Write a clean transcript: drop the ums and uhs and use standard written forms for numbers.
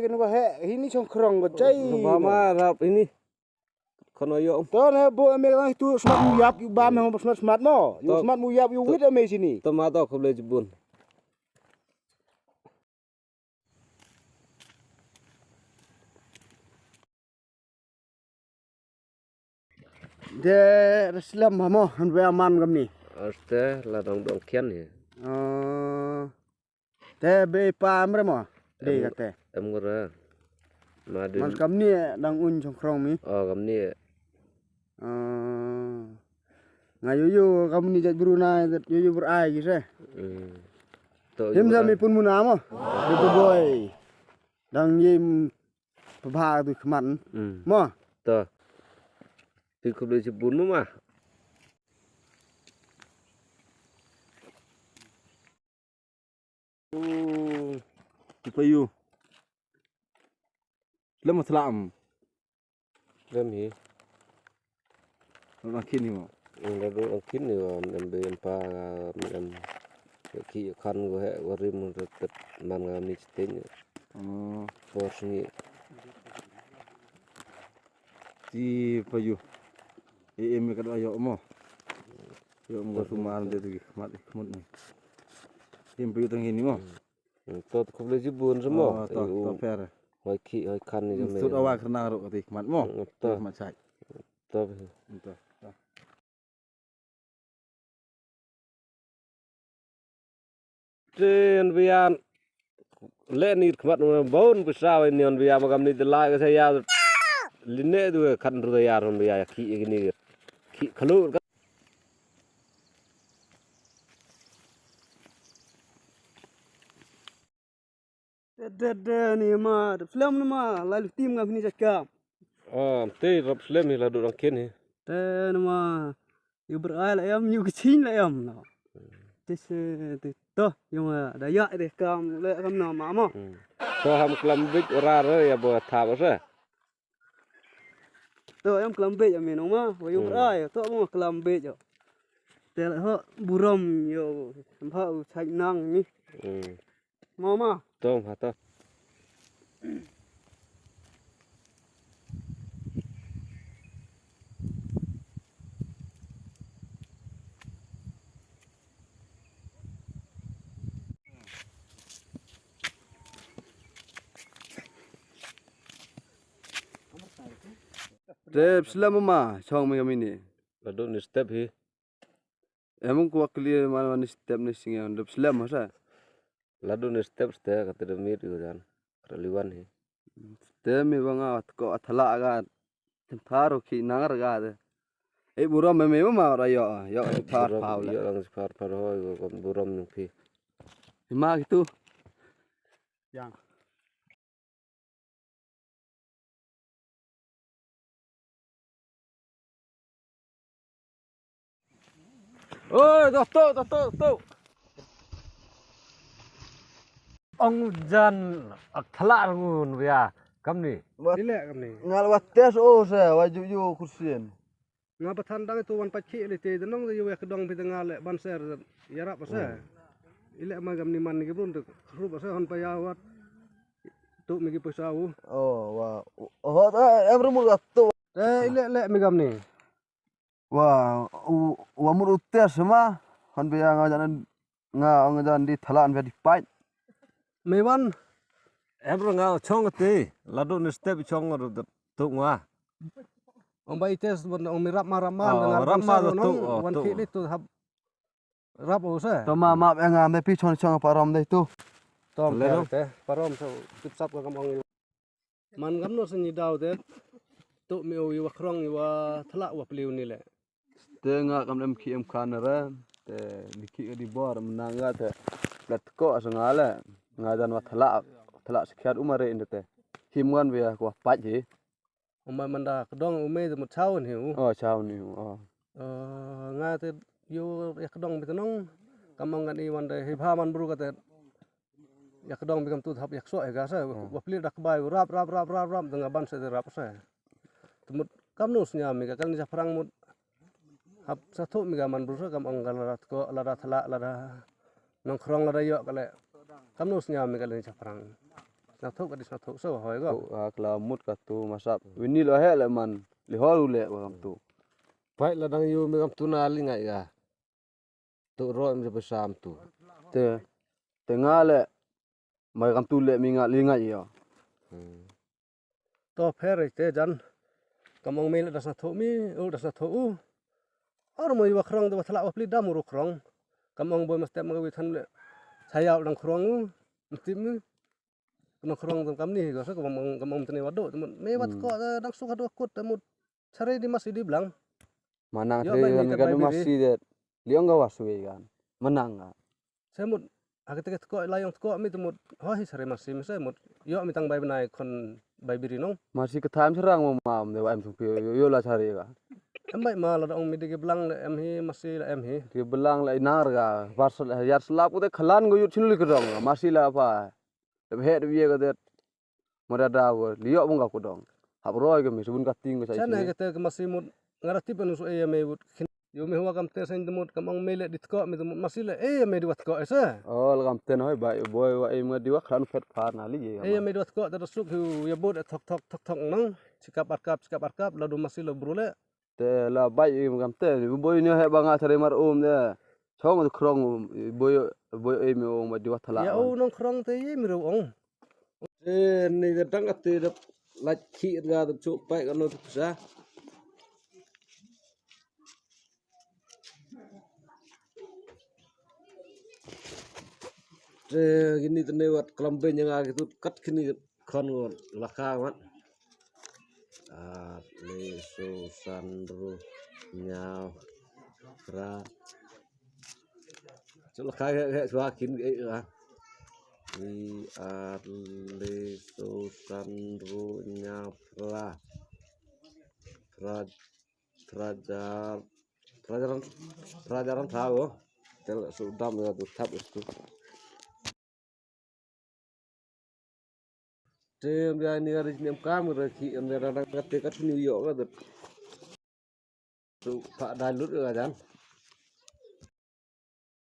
kan gua ini congkrong gua cai. Mama rap ini. Kono yo. Ton bo ame lang itu smart muyap yu bam yang smart mo. Yu smart muyap yu wit ame sini. Tomato ko boleh jebun. De Islam mo han we aman gam ni. Aste la dong kian ni. Te be pa amre mo. De kate. Em ngora. Madu. Mas gam ni dang un congkrong mi. Oh gam ni. Ngayu kamu ni jat Brunei jat yu berai gitu. Him mi pun muna mo. Itu boy. Dang yim pebha tu keman. Mo. To. Ti ko boleh jebun mo mah. Tipe yu. Lama selam. Gam hi. Makin ni mo. Lalu akin ni ambe empa am ki kan go he warim tet man ngam ni steng. Bos ni. Ti payu. Em ka do ayo mo. Yo mo suman de tu mat kemut ni. Em payu tang ini mo. To ko boleh jebun semua. To per. Hoi ki hoi kan ni jam. Sud awak kena ro ti mat mo. To mat sai. To. To. Trên vian lên nít khmat bốn bữa sau anh nhon via mà cầm nít lại cái thay ya linh nệ tu khăn rồi ya rồi via khi cái này khi khelu Dede ni ma film ni ma lalu tim ngam ni jakam. tê rap film ni là đồ đăng kiến này. Te ni ma yu berai la em yu kecil la em no. Tes to yung daya de kam le kam no ma mo. So ham kelam big ra rồi ya buat tháp rồi. To em kelam be ya no ma yu berai to mo kelam be yo. Te la ho buram yo pha chai nang ni. Mo ma. Tom hata. Rep selama ma chong mi kami ni. Lalu ni step hi. Emang kuat clear mana step ni singa rep selama sa. Lalu ni step kata demi tu kan. Kerliwan hi. Step mi banga ko athala aga temparo ki nangar aga. Buram me ma ra yo par pau la. Yo lang par hoi ko buram ni pi. Ma gitu. Yang. Ôi, to. Ông Jan thala ngun via kam ni. Ile kam ni. Ngal wates o sa waju yu kursian. Nga pathan dang tu wan pachi le te danong yu ya kedong pi tengah le banser yarap sa. Ile ma kam ni man ni brun tu rup sa hon pa ya wat. Tu mi ki pusau. Oh wa. Oh em rumur gatto. Ile mi kam ni. Wa wa mur uttes ma hon be nga jan di thalan ve di pai. Mewan Em rồi ngao chong ti. Lalu ni step chong rồi tu ngwa. ông bay tes ông mi rap maraman Oh, rap ma tu, wan tu. ki tu hab rap o sa. To ma nga me pi chon chong param dai tu. Tom Lero. te parom so tip sap ka kamong man gam no sanyi daw te tu mi o yu krong yu thala wa pliu ni le. Te nga kam em ki em kan ra. Te diki di bor menanga te. Lat ko asangala. Nga jan wa thala sekian umare indete. Himwan ve ko pai ji. Ông mai manda kedong ume tu mut chau ni u. Oh chao ni. Oh. Nga te yu ya kedong bitanong kamong kan i wan de hipha man bru ka te ya kedong bikam tu hab yak so ga sa wa pli dak bai rap dengan ban se rap sa. Tumut kamnus nya mi ka kan ja perang mut hab satu mi ga man bru sa kamong kan rat ko lada thala lada nongkrong lada yo kale kamnus nya mi ka ja perang. nào thâu cái đi nào thâu sâu hỏi có tu kala mut ka tu masap wini lo he le man li hol le kam tu phải là đang yêu mình tu na li ngai ga tu rồi mình phải sam tu te nga le mai kam tu le mi nga li nga yo to phe te jan kamong mel das na thâu mi u das na thâu or moi wa khrong de thala apli dam ru khrong kamong boy mas tem ma wi than le sayau dang khrong tim nó khrong dam kam ni go sa kamong tene wado me wat ko dang su khado kut mut sare di masih di blang manang Yo, tre baik, kan ni kan kan masih de liong ga wasu gan menang ga semut agak teket ko layong ko mi tumut hoi sare masih mi semut yo mi tang bai benai kon bai biri nong masih ke time serang mam de wa em sung yo la cari ga em bai ma la dong mi dige blang le em hi masih la em hi dia belang la inar ga parsel yar selap ude khalan go yut chinuli kedong masih la apa de he de ye ga de mora da go liok bung ga ku dong hab roi ga mi subun ka ting go sai sana ke te masih mut ngarati pen su e me but yo me huwa kam te sen mut kamong mele dit ko mi tumut masih le e me diwat ko esa oh la kam ten hoi ba boy wa em ga diwa khan fet phar na li ye e me diwat ko ta suk hu ya bot thok nong sikap arkap la do masih lo brule te la bai em kam te boy ni he ba nga thare mar de chong de krong boy em o ma diwa thala ya o nong khrong te ye mi ro ong ni cái trắng cái tiền đập lại khi ra được chỗ bay cái nó thực ra gini tu lewat kelamben yang agak itu cut gini kon ngon laka mat leso sandro nyao ra chỗ laka kayak suah kini ah leso sandro nyao ra pelajaran tahu tel sudah mengatur tab itu Dem dia ni hari ni kamera ki am dia orang kata kat New York ada tu pak dalut ke kan